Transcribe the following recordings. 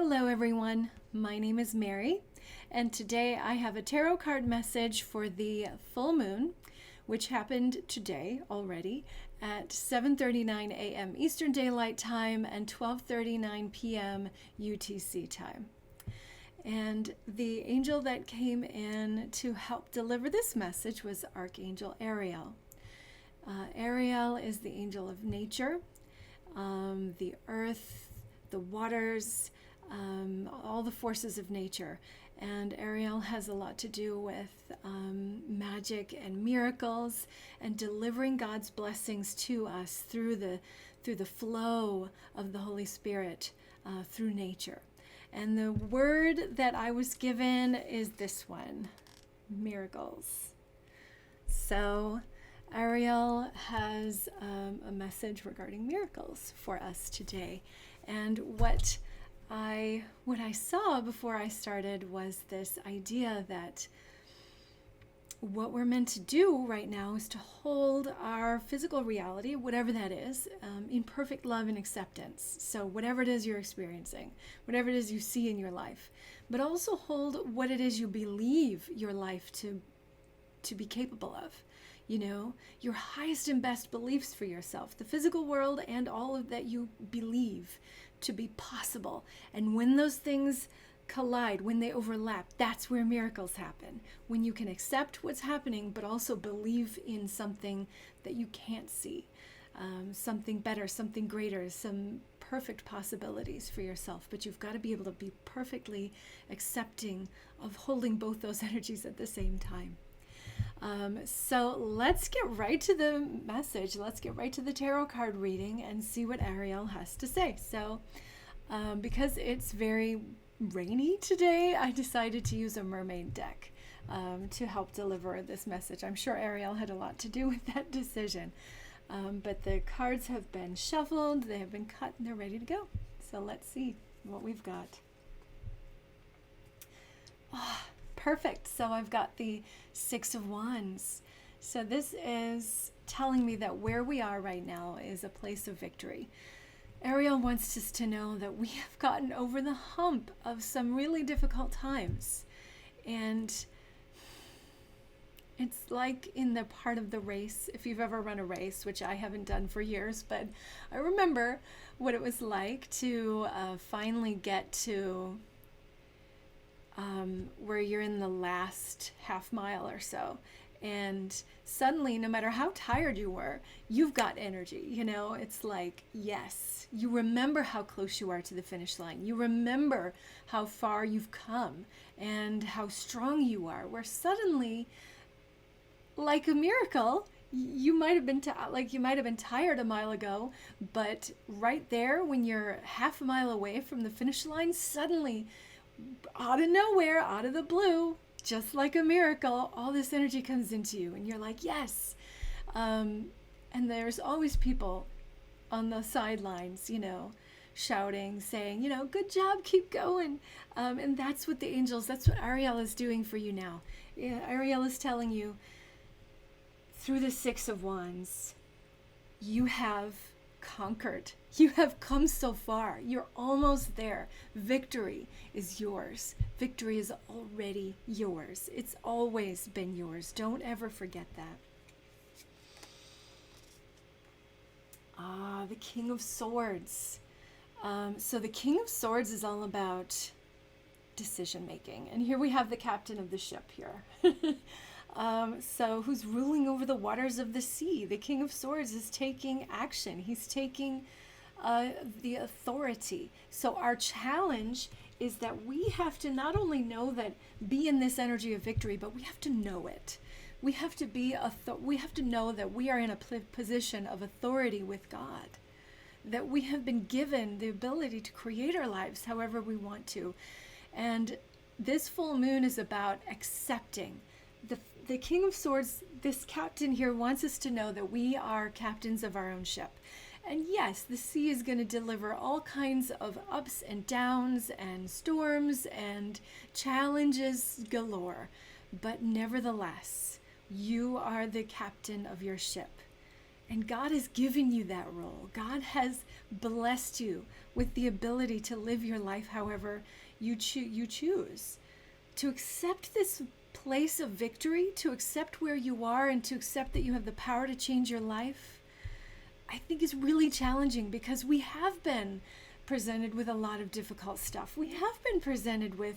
Hello everyone, my name is Mary, and today I have a tarot card message for the full moon, which happened today already at 7:39 a.m. Eastern Daylight Time and 12:39 p.m. UTC time. And the angel that came in to help deliver this message was Archangel Ariel. Ariel is the angel of nature, the earth, the waters, all the forces of nature. And Ariel has a lot to do with magic and miracles and delivering God's blessings to us through the flow of the Holy Spirit through nature. And the word that I was given is this one: miracles. So Ariel has a message regarding miracles for us today. And what I saw before I started was this idea that what we're meant to do right now is to hold our physical reality, whatever that is, in perfect love and acceptance. So whatever it is you're experiencing, whatever it is you see in your life, but also hold what it is you believe your life to be capable of. You know, your highest and best beliefs for yourself, the physical world and all of that you believe to be possible. And when those things collide, when they overlap, that's where miracles happen. When you can accept what's happening, but also believe in something that you can't see, something better, something greater, some perfect possibilities for yourself. But you've got to be able to be perfectly accepting of holding both those energies at the same time. So let's get right to the message. Let's get right to the tarot card reading and see what Ariel has to say. So because it's very rainy today, I decided to use a mermaid deck to help deliver this message. I'm sure Ariel had a lot to do with that decision. But the cards have been shuffled, they have been cut, and they're ready to go. So let's see what we've got. Perfect. So I've got the Six of Wands. So this is telling me that where we are right now is a place of victory. Ariel wants us to know that we have gotten over the hump of some really difficult times. And it's like in the part of the race, if you've ever run a race, which I haven't done for years, but I remember what it was like to finally get to where you're in the last half mile or so, and suddenly, no matter how tired you were, you've got energy. You know, it's like, yes, you remember how close you are to the finish line. You remember how far you've come and how strong you are, where suddenly, like a miracle, you might have been tired a mile ago, but right there when you're half a mile away from the finish line, suddenly, out of nowhere, out of the blue, just like a miracle, all this energy comes into you and you're like, yes. And there's always people on the sidelines, you know, shouting, saying, you know, good job, keep going. And that's what that's what Ariel is doing for you now. Yeah, Ariel is telling you through the Six of Wands, you have conquered. You have come so far. You're almost there. Victory is yours. Victory is already yours. It's always been yours. Don't ever forget that. The King of Swords. So the King of Swords is all about decision making. And here we have the captain of the ship here. So who's ruling over the waters of the sea? The King of Swords is taking action. He's taking the authority. So our challenge is that we have to not only know that, be in this energy of victory, but we have to know it. We have to we have to know that we are in a position of authority with God, that we have been given the ability to create our lives however we want to. And this full moon is about accepting. The King of Swords, this captain here, wants us to know that we are captains of our own ship. And yes, the sea is going to deliver all kinds of ups and downs and storms and challenges galore. But nevertheless, you are the captain of your ship. And God has given you that role. God has blessed you with the ability to live your life however you choose. To accept this place of victory, to accept where you are, and to accept that you have the power to change your life, I think is really challenging, because we have been presented with a lot of difficult stuff. We have been presented with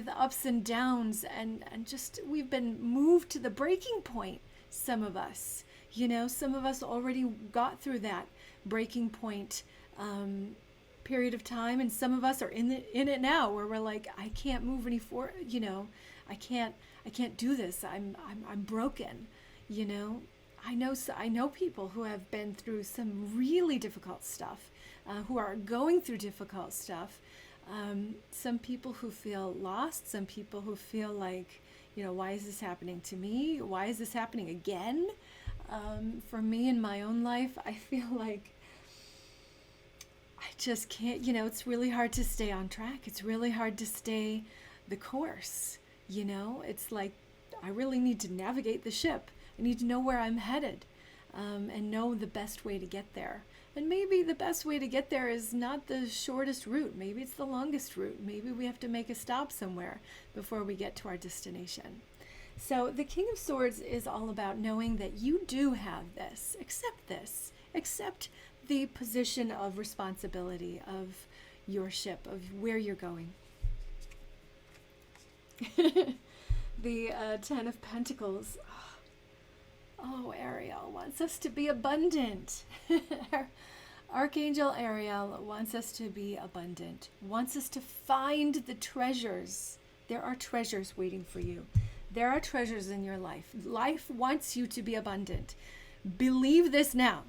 ups and downs, and just we've been moved to the breaking point. Some of us, some of us already got through that breaking point period of time, and some of us are in it now, where we're like, I can't move any forward. I can't do this. I'm broken. I know people who have been through some really difficult stuff, who are going through difficult stuff. Some people who feel lost, some people who feel like, why is this happening to me? Why is this happening again? For me in my own life, I feel like I just can't, it's really hard to stay on track. It's really hard to stay the course. It's like, I really need to navigate the ship. I need to know where I'm headed, and know the best way to get there. And maybe the best way to get there is not the shortest route. Maybe it's the longest route. Maybe we have to make a stop somewhere before we get to our destination. So the King of Swords is all about knowing that you do have this. Accept the position of responsibility of your ship, of where you're going. The Ten of Pentacles. Oh, Ariel wants us to be abundant. Archangel Ariel wants us to be abundant, wants us to find the treasures. There are treasures waiting for you. There are treasures in your life. Life wants you to be abundant. Believe this now.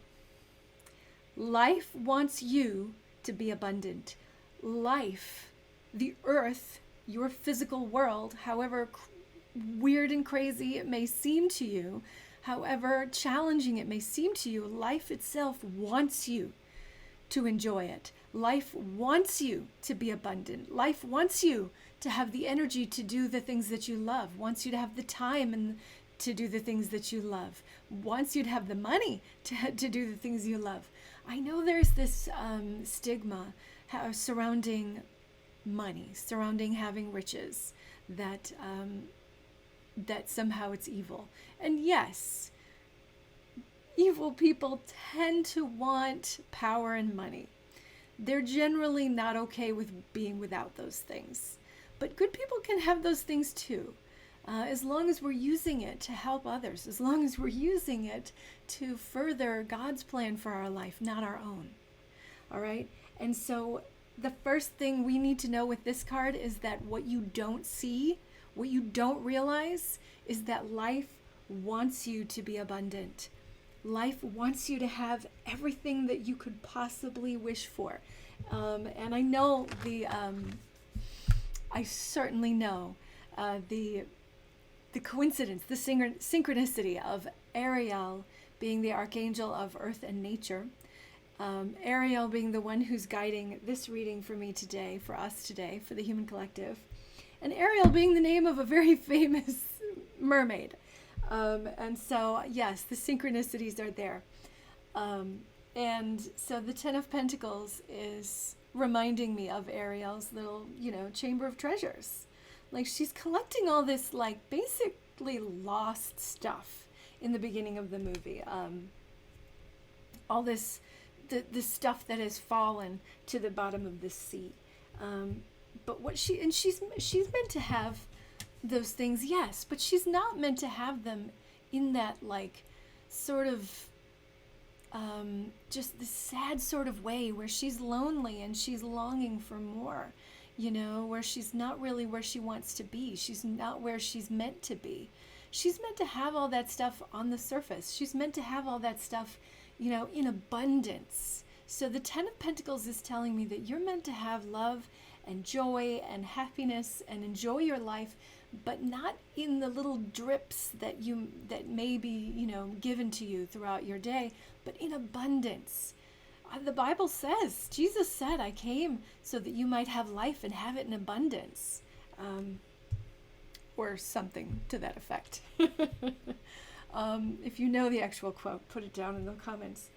Life wants you to be abundant. Life, the earth, your physical world, however weird and crazy it may seem to you, however challenging it may seem to you, life itself wants you to enjoy it. Life wants you to be abundant. Life wants you to have the energy to do the things that you love, wants you to have the time and to do the things that you love, wants you to have the money to do the things you love. I know there's this stigma surrounding money, surrounding having riches, that somehow it's evil. And yes, evil people tend to want power and money. They're generally not okay with being without those things. But good people can have those things too, as long as we're using it to help others, as long as we're using it to further God's plan for our life, not our own. All right? And so the first thing we need to know with this card is that what you don't see, what you don't realize, is that life wants you to be abundant. Life wants you to have everything that you could possibly wish for. And I know I certainly know the coincidence, the synchronicity of Ariel being the archangel of earth and nature. Ariel being the one who's guiding this reading for me today, for us today, for the human collective. And Ariel being the name of a very famous mermaid. And so, yes, the synchronicities are there. And so the Ten of Pentacles is reminding me of Ariel's little, chamber of treasures. Like, she's collecting all this, like, basically lost stuff in the beginning of the movie. All this, the stuff that has fallen to the bottom of the sea. But what she's meant to have those things, yes, but she's not meant to have them in that, like, sort of just this sad sort of way where she's lonely and she's longing for more, where she's not really where she wants to be. She's not where she's meant to be. She's meant to have all that stuff on the surface. She's meant to have all that stuff, in abundance. So the Ten of Pentacles is telling me that you're meant to have love and joy and happiness and enjoy your life, but not in the little drips that may be, given to you throughout your day, but in abundance. The Bible says, Jesus said, I came so that you might have life and have it in abundance. Or something to that effect. If you know the actual quote, put it down in the comments.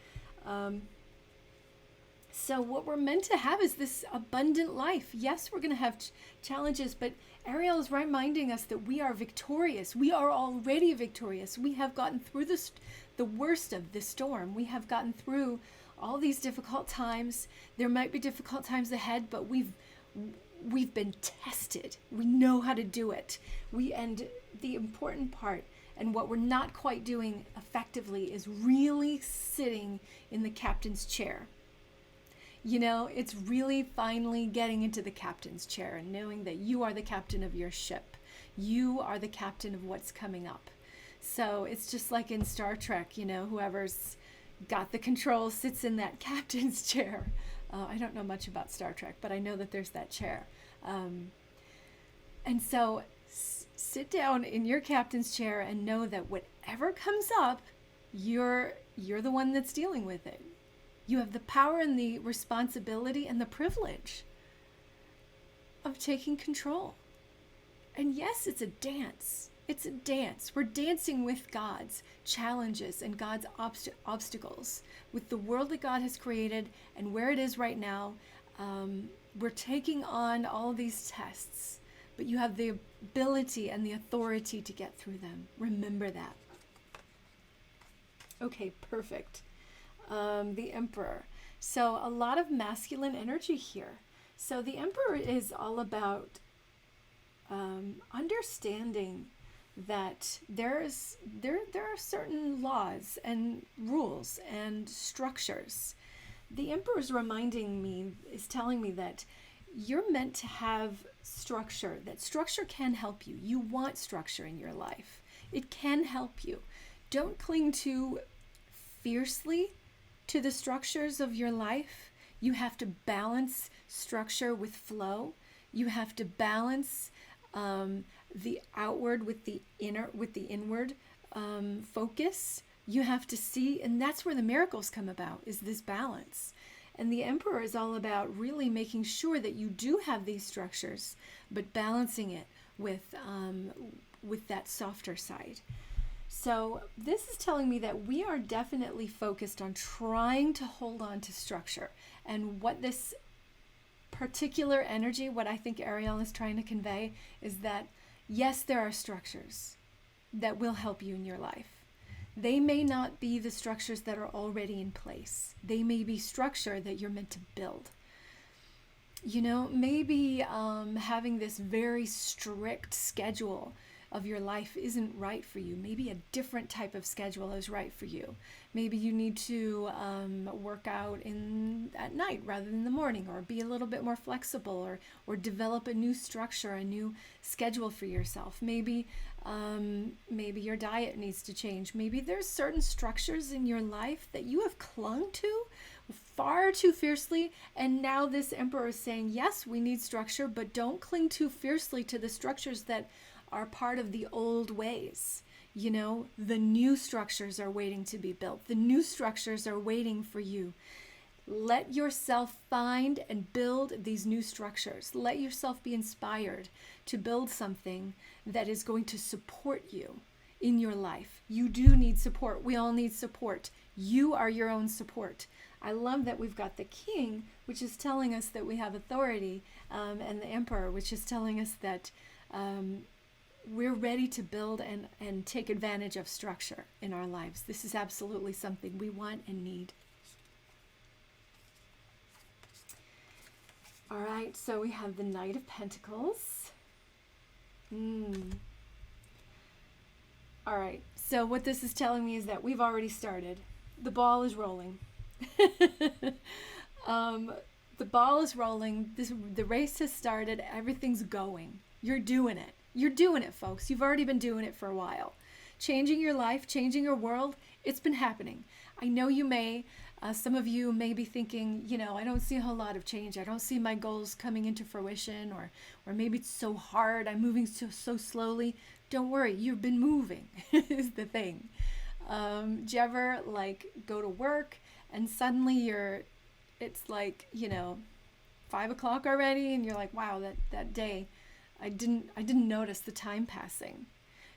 So what we're meant to have is this abundant life. Yes, we're going to have challenges, but Ariel is reminding us that we are victorious. We are already victorious. We have gotten through the worst of the storm. We have gotten through all these difficult times. There might be difficult times ahead, but we've been tested. We know how to do it. And the important part, and what we're not quite doing effectively, is really sitting in the captain's chair. You know, it's really finally getting into the captain's chair and knowing that you are the captain of your ship. You are the captain of what's coming up. So it's just like in Star Trek, you know, whoever's got the controls sits in that captain's chair. I don't know much about Star Trek, but I know that there's that chair. And so sit down in your captain's chair and know that whatever comes up, you're the one that's dealing with it. You have the power and the responsibility and the privilege of taking control. And yes, it's a dance. It's a dance. We're dancing with God's challenges and God's obstacles, with the world that God has created and where it is right now. We're taking on all these tests, but you have the ability and the authority to get through them. Remember that. Okay, perfect. The Emperor. So a lot of masculine energy here. So the Emperor is all about understanding that there are certain laws and rules and structures. The Emperor is telling me that you're meant to have structure, that structure can help you. You want structure in your life. It can help you. Don't cling too fiercely to the structures of your life. You have to balance structure with flow. You have to balance the outward with the inward focus. You have to see, and that's where the miracles come about, is this balance. And the Emperor is all about really making sure that you do have these structures, but balancing it with that softer side. So this is telling me that we are definitely focused on trying to hold on to structure. And what this particular energy, what I think Ariel is trying to convey, is that yes, there are structures that will help you in your life. They may not be the structures that are already in place. They may be structure that you're meant to build. You know, maybe having this very strict schedule of your life isn't right for you. Maybe a different type of schedule is right for you. Maybe you need to work out at night rather than in the morning, or be a little bit more flexible, or develop a new structure, a new schedule for yourself. Maybe your diet needs to change. Maybe there's certain structures in your life that you have clung to far too fiercely, and now this Emperor is saying, yes, we need structure, but don't cling too fiercely to the structures that are part of the old ways. You know, the new structures are waiting to be built. The new structures are waiting for you. Let yourself find and build these new structures. Let yourself be inspired to build something that is going to support you in your life. You do need support. We all need support. You are your own support. I love that we've got the King, which is telling us that we have authority, and the Emperor, which is telling us that we're ready to build and take advantage of structure in our lives. This is absolutely something we want and need. All right, so we have the Knight of Pentacles. All right, so what this is telling me is that we've already started. The ball is rolling. The ball is rolling. The race has started. Everything's going. You're doing it. You're doing it, folks. You've already been doing it for a while. Changing your life, changing your world, it's been happening. I know you may, some of you may be thinking, you know, I don't see a whole lot of change. I don't see my goals coming into fruition, or maybe it's so hard. I'm moving so slowly. Don't worry, you've been moving is the thing. Do you ever go to work and suddenly it's like, 5 o'clock already, and you're like, wow, that day, I didn't notice the time passing.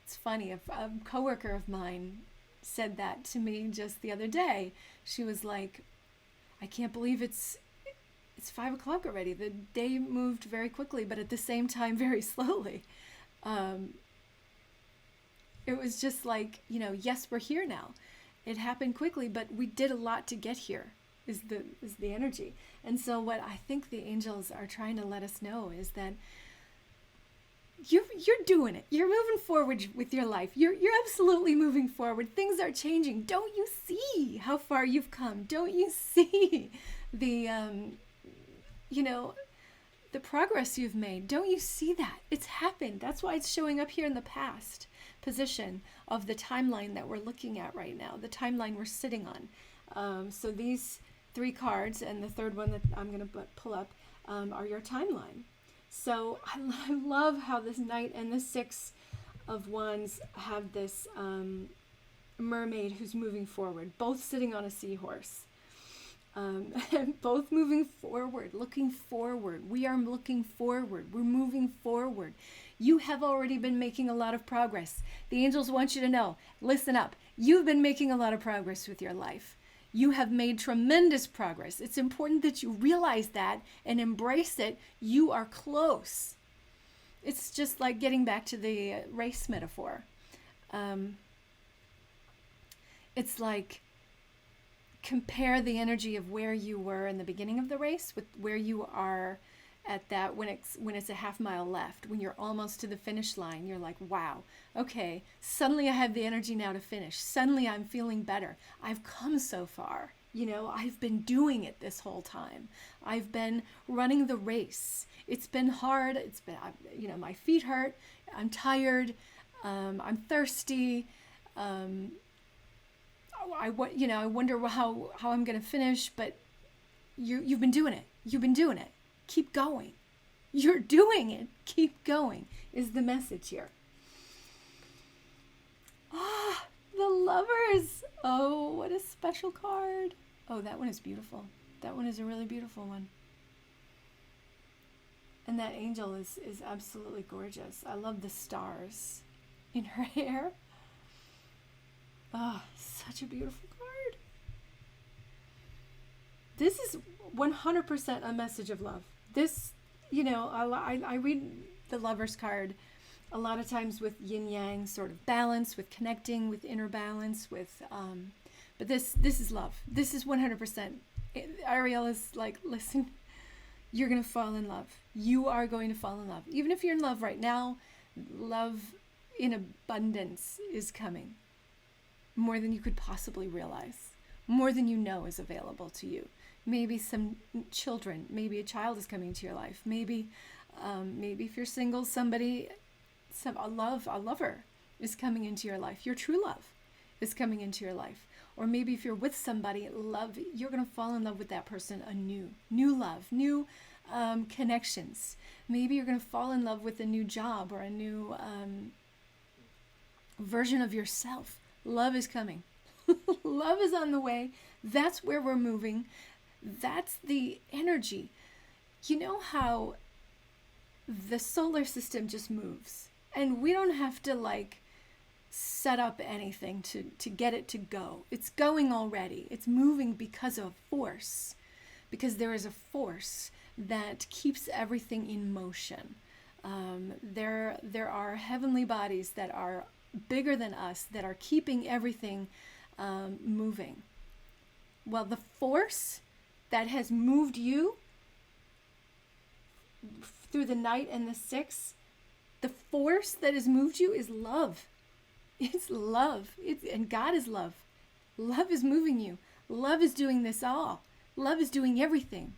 It's funny, a coworker of mine said that to me just the other day. She was like, I can't believe it's it's 5 o'clock already. The day moved very quickly, but at the same time, very slowly. It was just like, yes, we're here now. It happened quickly, but we did a lot to get here, is the energy. And so what I think the angels are trying to let us know is that you're doing it. You're moving forward with your life. You're absolutely moving forward. Things are changing. Don't you see how far you've come? Don't you see the the progress you've made? Don't you see that? It's happened. That's why it's showing up here in the past position of the timeline that we're looking at right now, the timeline we're sitting on. So these 3 cards and the third one that I'm going to pull up are your timeline. So I love how this Knight and the 6 of Wands have this mermaid who's moving forward, both sitting on a seahorse. Both moving forward, looking forward. We are looking forward. We're moving forward. You have already been making a lot of progress. The angels want you to know, listen up. You've been making a lot of progress with your life. You have made tremendous progress. It's important that you realize that and embrace it. You are close. It's just like getting back to the race metaphor. It's like compare the energy of where you were in the beginning of the race with where you are at that when it's a half mile left, when you're almost to the finish line. You're like, wow, okay, suddenly I have the energy now to finish. Suddenly I'm feeling better. I've come so far. I've been doing it this whole time. I've been running the race. It's been hard. It's been, my feet hurt. I'm tired. I'm thirsty. I wonder how I'm going to finish, but you've been doing it. You've been doing it. Keep going. You're doing it. Keep going is the message here. Ah, the Lovers. Oh, what a special card. Oh, that one is beautiful. That one is a really beautiful one. And that angel is absolutely gorgeous. I love the stars in her hair. Oh, such a beautiful card. This is 100% a message of love. This, I read the Lover's card a lot of times with yin-yang sort of balance, with connecting, with inner balance, with, but this is love. This is 100%. Ariel is like, listen, you're going to fall in love. You are going to fall in love. Even if you're in love right now, love in abundance is coming. More than you could possibly realize. More than you know is available to you. Maybe some children, maybe a child is coming to your life. Maybe if you're single, a lover is coming into your life. Your true love is coming into your life. Or maybe if you're with somebody, you're going to fall in love with that person anew. New love, new connections. Maybe you're going to fall in love with a new job or a new version of yourself. Love is coming. Love is on the way. That's where we're moving. That's the energy. You know how the solar system just moves, and we don't have to set up anything to get it to go. It's going already. It's moving because of force, because there is a force that keeps everything in motion. There are heavenly bodies that are bigger than us that are keeping everything moving. Well, the force that has moved you through the Knight and the 6, the force that has moved you is love. It's love. And God is love. Love is moving you. Love is doing this all. Love is doing everything.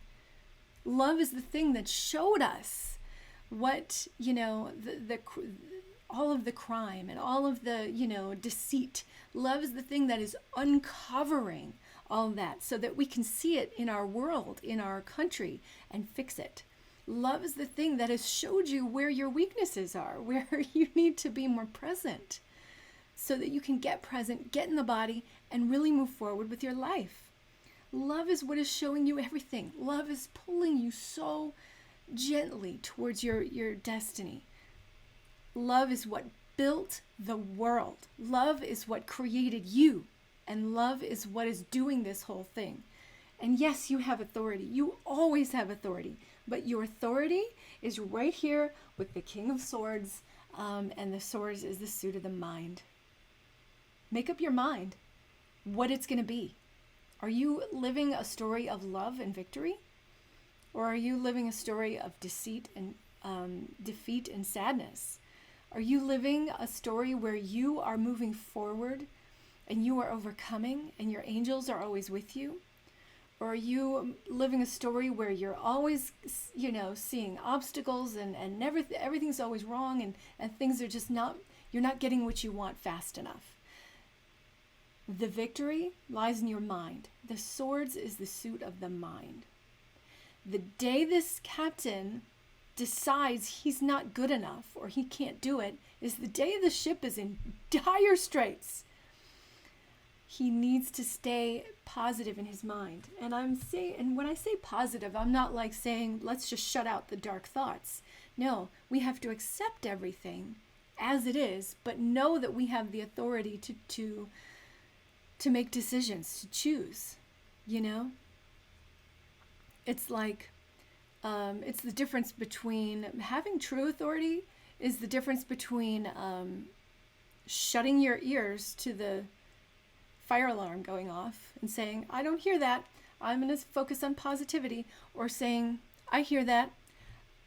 Love is the thing that showed us what, all of the crime and all of the, deceit. Love is the thing that is uncovering all that so that we can see it in our world, in our country, and fix it. Love is the thing that has showed you where your weaknesses are, where you need to be more present so that you can get present, get in the body, and really move forward with your life. Love is what is showing you everything. Love is pulling you so gently towards your destiny. Love is what built the world. Love is what created you. And love is what is doing this whole thing. And yes, you have authority. You always have authority. But your authority is right here with the King of Swords. And the swords is the suit of the mind. Make up your mind what it's going to be. Are you living a story of love and victory? Or are you living a story of deceit and defeat and sadness? Are you living a story where you are moving forward and you are overcoming and your angels are always with you? Or are you living a story where you're always, seeing obstacles and everything's always wrong and things are just you're not getting what you want fast enough? The victory lies in your mind. The swords is the suit of the mind. The day this captain decides he's not good enough or he can't do it is the day the ship is in dire straits. He needs to stay positive in his mind. And when I say positive, I'm not like saying, let's just shut out the dark thoughts. No, we have to accept everything as it is, but know that we have the authority to make decisions, to choose, It's like, it's the difference between having true authority is the difference between shutting your ears to the fire alarm going off and saying, I don't hear that, I'm going to focus on positivity, or saying, I hear that,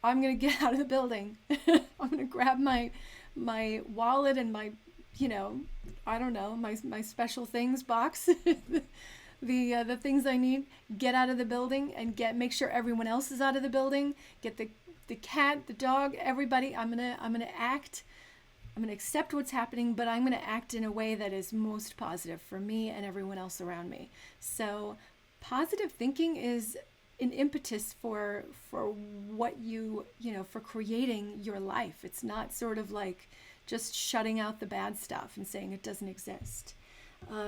I'm going to get out of the building. I'm going to grab my wallet and my, I don't know, my special things box, the things I need, get out of the building and make sure everyone else is out of the building, get the cat, the dog, everybody. I'm going to act. I'm going to accept what's happening, but I'm going to act in a way that is most positive for me and everyone else around me. So positive thinking is an impetus for what for creating your life. It's not sort of like just shutting out the bad stuff and saying it doesn't exist.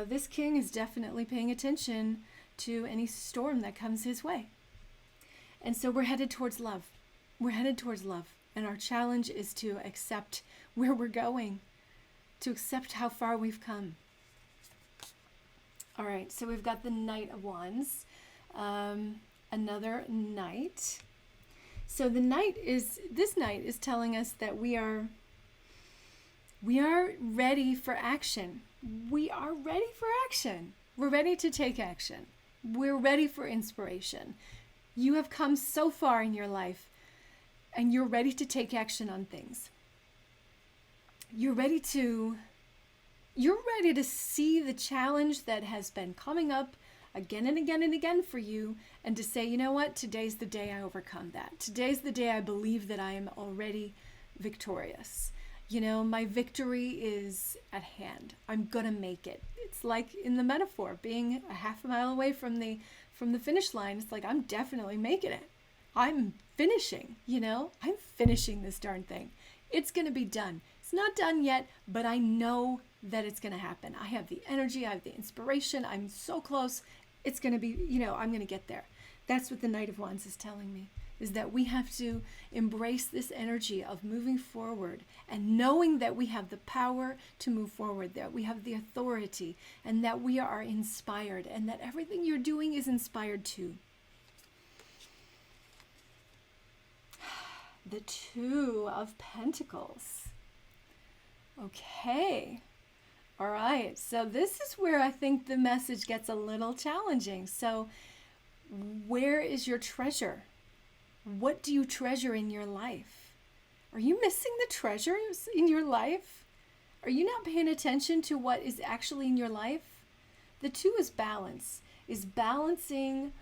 This king is definitely paying attention to any storm that comes his way. And so we're headed towards love. We're headed towards love. And our challenge is to accept where we're going, to accept how far we've come. All right, so we've got the Knight of Wands, another knight. So this knight is telling us that we are ready for action. We are ready for action. We're ready to take action. We're ready for inspiration. You have come so far in your life, and you're ready to take action on things. You're ready to see the challenge that has been coming up again and again and again for you, and to say, you know what, today's the day I overcome that. Today's the day I believe that I am already victorious. My victory is at hand. I'm gonna make it. It's like in the metaphor, being a half a mile away from the finish line. It's like, I'm definitely making it. I'm finishing, I'm finishing this darn thing. It's going to be done. It's not done yet, but I know that it's going to happen. I have the energy, I have the inspiration. I'm so close. It's going to be, I'm going to get there. That's what the Knight of Wands is telling me, is that we have to embrace this energy of moving forward and knowing that we have the power to move forward, that we have the authority, and that we are inspired, and that everything you're doing is inspired too. The Two of Pentacles. Okay. All right. So this is where I think the message gets a little challenging. So where is your treasure? What do you treasure in your life? Are you missing the treasures in your life? Are you not paying attention to what is actually in your life? The Two is balance. Is balancing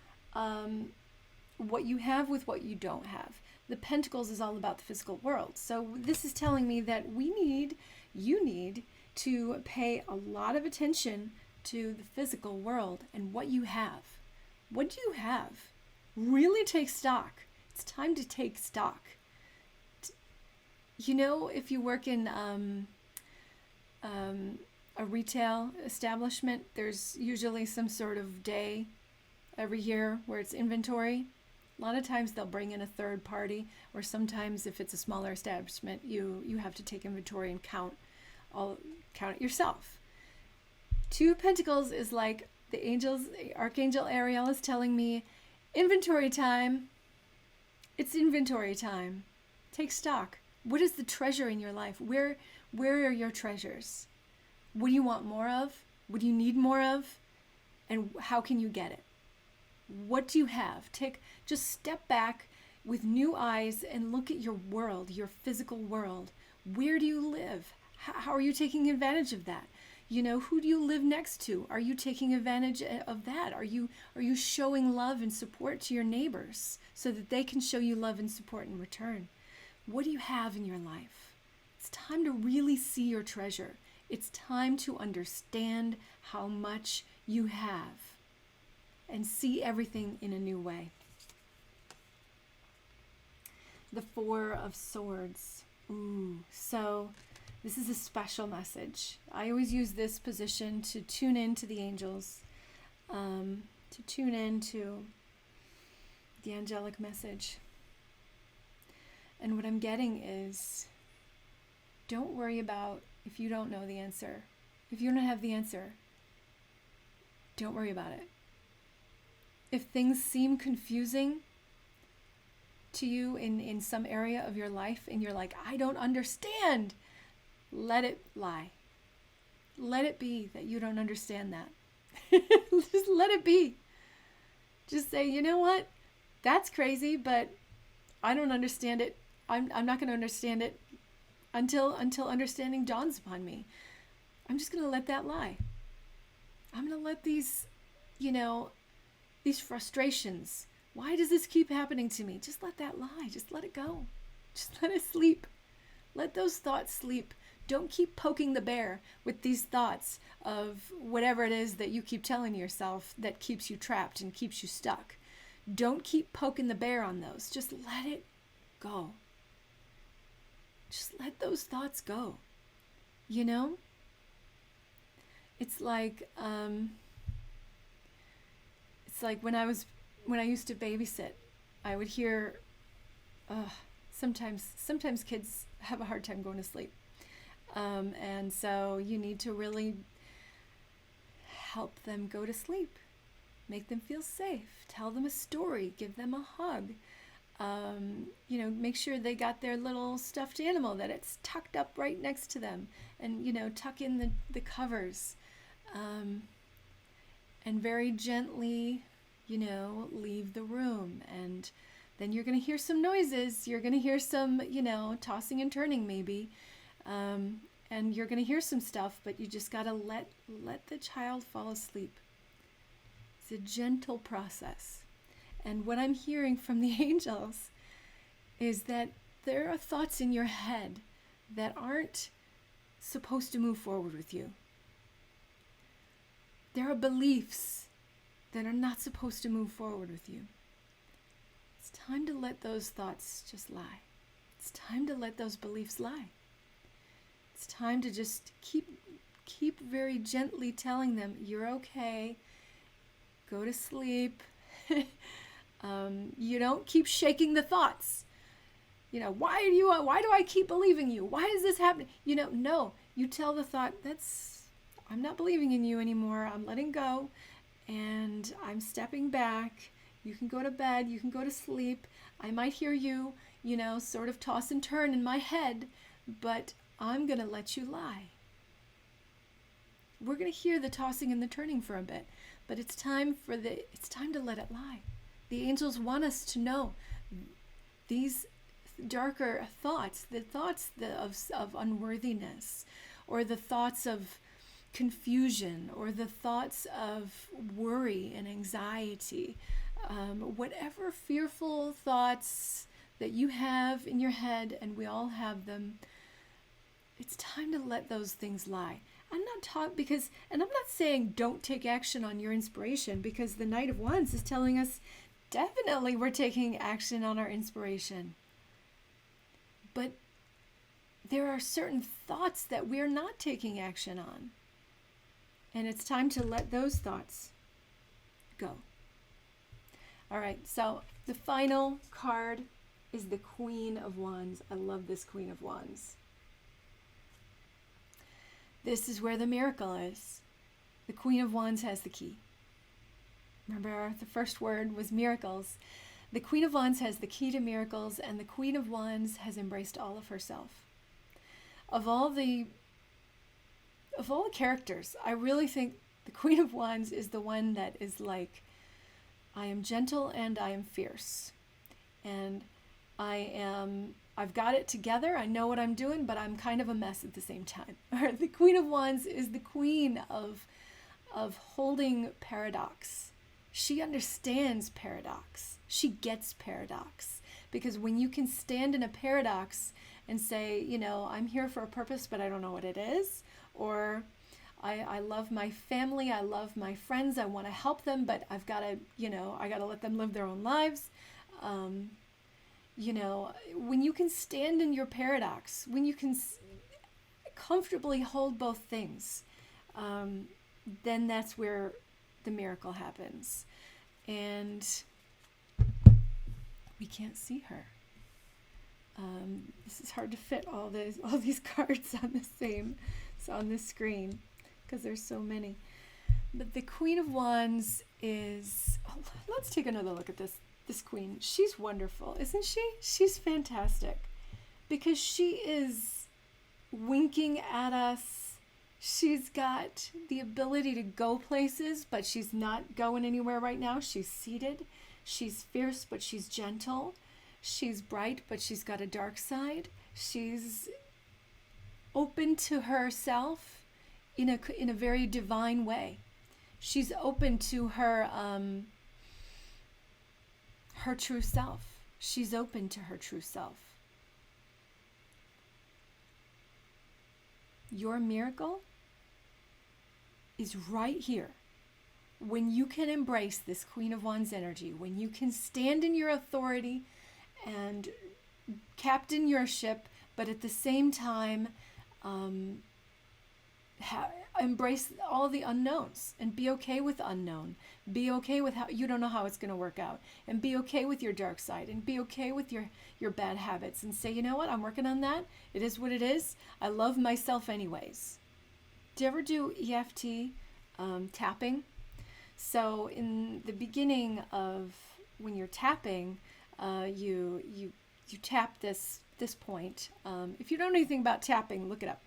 what you have with what you don't have. The Pentacles is all about the physical world. So this is telling me that you need to pay a lot of attention to the physical world and what you have. What do you have? Really take stock. It's time to take stock. If you work in a retail establishment, there's usually some sort of day every year where it's inventory. A lot of times they'll bring in a third party, or sometimes if it's a smaller establishment, you have to take inventory and count it yourself. Two of Pentacles is like, The angels, Archangel Ariel is telling me, inventory time. It's inventory time. Take stock. What is the treasure in your life? Where are your treasures? What do you want more of? What do you need more of? And how can you get it? What do you have? Just step back with new eyes and look at your world, your physical world. Where do you live? How are you taking advantage of that? Who do you live next to? Are you taking advantage of that? Are you showing love and support to your neighbors so that they can show you love and support in return? What do you have in your life? It's time to really see your treasure. It's time to understand how much you have and see everything in a new way. The Four of Swords. Ooh, so this is a special message. I always use this position to tune into the angels, to tune into the angelic message. And what I'm getting is, don't worry about if you don't know the answer. If you don't have the answer, don't worry about it. If things seem confusing to you in some area of your life and you're like, I don't understand, let it lie. Let it be that you don't understand that. Just let it be. Just say, you know what? That's crazy, but I don't understand it. I'm not going to understand it until understanding dawns upon me. I'm just going to let that lie. I'm going to let these frustrations, why does this keep happening to me? Just let that lie. Just let it go. Just let it sleep. Let those thoughts sleep. Don't keep poking the bear with these thoughts of whatever it is that you keep telling yourself that keeps you trapped and keeps you stuck. Don't keep poking the bear on those. Just let it go. Just let those thoughts go. It's like when I used to babysit, I would hear sometimes kids have a hard time going to sleep. And so you need to really help them go to sleep. Make them feel safe. Tell them a story. Give them a hug. Make sure they got their little stuffed animal, that it's tucked up right next to them. And, tuck in the covers. And very gently, leave the room. And then you're going to hear some noises. You're going to hear some, tossing and turning maybe. And you're going to hear some stuff, but you just got to let the child fall asleep. It's a gentle process. And what I'm hearing from the angels is that there are thoughts in your head that aren't supposed to move forward with you. There are beliefs that are not supposed to move forward with you. It's time to let those thoughts just lie. It's time to let those beliefs lie. It's time to just keep very gently telling them, you're okay, go to sleep. You don't keep shaking the thoughts. Why do I keep believing you? Why is this happening? No, you tell the thought, I'm not believing in you anymore. I'm letting go and I'm stepping back. You can go to bed. You can go to sleep. I might hear you, sort of toss and turn in my head, but I'm going to let you lie. We're going to hear the tossing and the turning for a bit, but it's time to let it lie. The angels want us to know these darker thoughts, the thoughts of unworthiness, or the thoughts of confusion, or the thoughts of worry and anxiety, whatever fearful thoughts that you have in your head, and we all have them, it's time to let those things lie. I'm not saying don't take action on your inspiration, because the Knight of Wands is telling us definitely we're taking action on our inspiration. But there are certain thoughts that we're not taking action on. And it's time to let those thoughts go. All right, so the final card is the Queen of Wands. I love this Queen of Wands. This is where the miracle is. The Queen of Wands has the key. Remember, the first word was miracles. The Queen of Wands has the key to miracles, and the Queen of Wands has embraced all of herself. Of all the characters, I really think the Queen of Wands is the one that is like, I am gentle and I am fierce. And I've got it together. I know what I'm doing, but I'm kind of a mess at the same time. The Queen of Wands is the queen of holding paradox. She understands paradox. She gets paradox. Because when you can stand in a paradox and say, I'm here for a purpose, but I don't know what it is, or I love my family, I love my friends, I want to help them, but I've got to, I got to let them live their own lives. When you can stand in your paradox, when you can comfortably hold both things, then that's where the miracle happens. And we can't see her. This is hard to fit all these cards on this screen because there's so many. But the Queen of Wands is, let's take another look at this queen. She's wonderful, isn't she? She's fantastic because she is winking at us. She's got the ability to go places, but she's not going anywhere right now. She's seated. She's fierce, but she's gentle. She's bright, but she's got a dark side. She's open to herself in a very divine way. She's open to her true self. She's open to her true self. Your miracle is right here. When you can embrace this Queen of Wands energy, when you can stand in your authority and captain your ship, but at the same time embrace all the unknowns and be okay with unknown. Be okay with how you don't know how it's going to work out, and be okay with your dark side, and be okay with your bad habits, and say, you know what, I'm working on that. It is what it is. I love myself anyways. Do you ever do EFT tapping? So in the beginning of when you're tapping, you tap this point. If you don't know anything about tapping, look it up.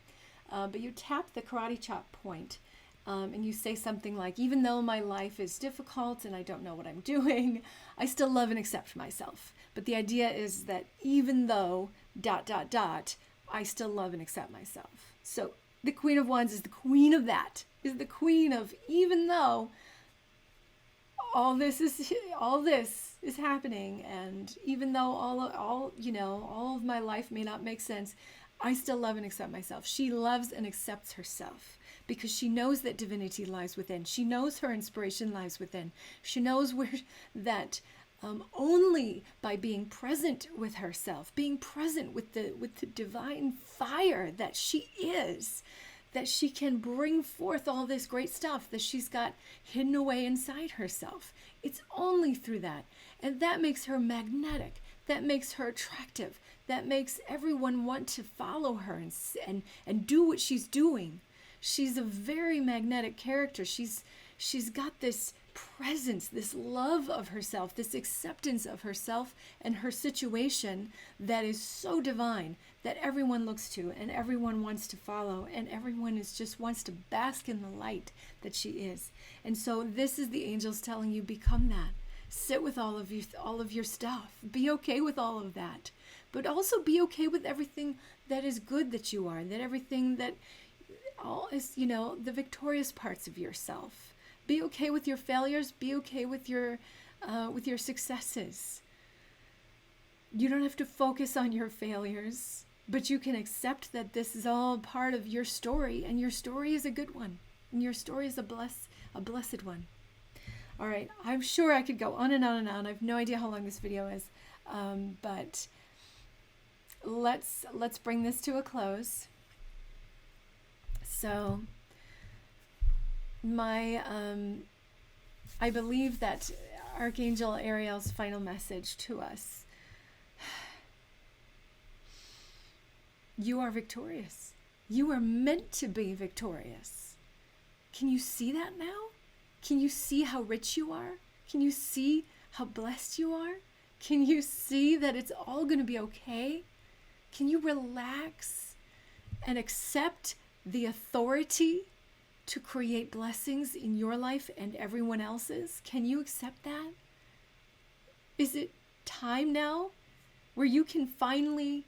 But you tap the karate chop point, and you say something like, even though my life is difficult and I don't know what I'm doing, I still love and accept myself. But the idea is that even though ... I still love and accept myself. So the Queen of Wands is the queen of that, is the queen of even though all this is happening, and even though all of my life may not make sense, I still love and accept myself. She loves and accepts herself because she knows that divinity lies within. She knows her inspiration lies within. She knows that only by being present with herself, being present with the divine fire that she is, that she can bring forth all this great stuff that she's got hidden away inside herself. It's only through that. And that makes her magnetic. That makes her attractive. That makes everyone want to follow her and do what she's doing. She's a very magnetic character. She's got this presence, this love of herself, this acceptance of herself and her situation that is so divine that everyone looks to and everyone wants to follow, and everyone just wants to bask in the light that she is. And so this is the angels telling you, become that. Sit with all of your stuff. Be okay with all of that. But also be okay with everything that is good that you are, that everything that all is, the victorious parts of yourself. Be okay with your failures. Be okay with your successes. You don't have to focus on your failures, but you can accept that this is all part of your story, and your story is a good one, and your story is a blessed one. All right, I'm sure I could go on and on and on. I have no idea how long this video is, but let's bring this to a close. So I believe that Archangel Ariel's final message to us: you are victorious. You are meant to be victorious. Can you see that now? Can you see how rich you are? Can you see how blessed you are? Can you see that it's all going to be okay? Can you relax and accept the authority to create blessings in your life and everyone else's? Can you accept that? Is it time now where you can finally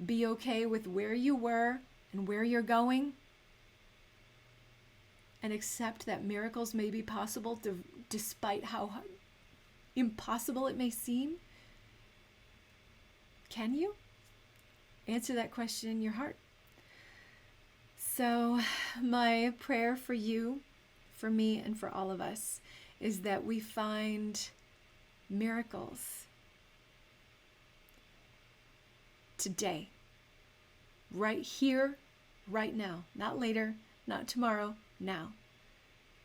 be okay with where you were and where you're going? And accept that miracles may be possible despite how impossible it may seem? Can you? Answer that question in your heart. So my prayer for you, for me, and for all of us is that we find miracles today, right here, right now, not later, not tomorrow, now.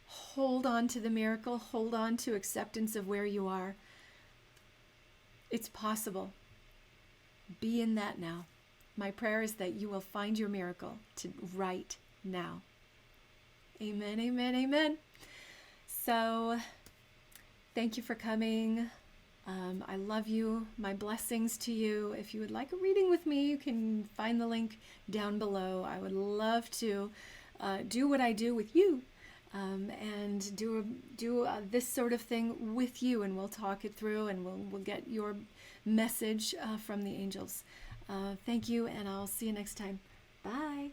Hold on to the miracle, hold on to acceptance of where you are. It's possible. Be in that now. My prayer is that you will find your miracle right now. Amen, amen, amen. So, thank you for coming. I love you. My blessings to you. If you would like a reading with me, you can find the link down below. I would love to do what I do with you, and do this sort of thing with you, and we'll talk it through, and we'll get your message from the angels. Thank you, and I'll see you next time. Bye.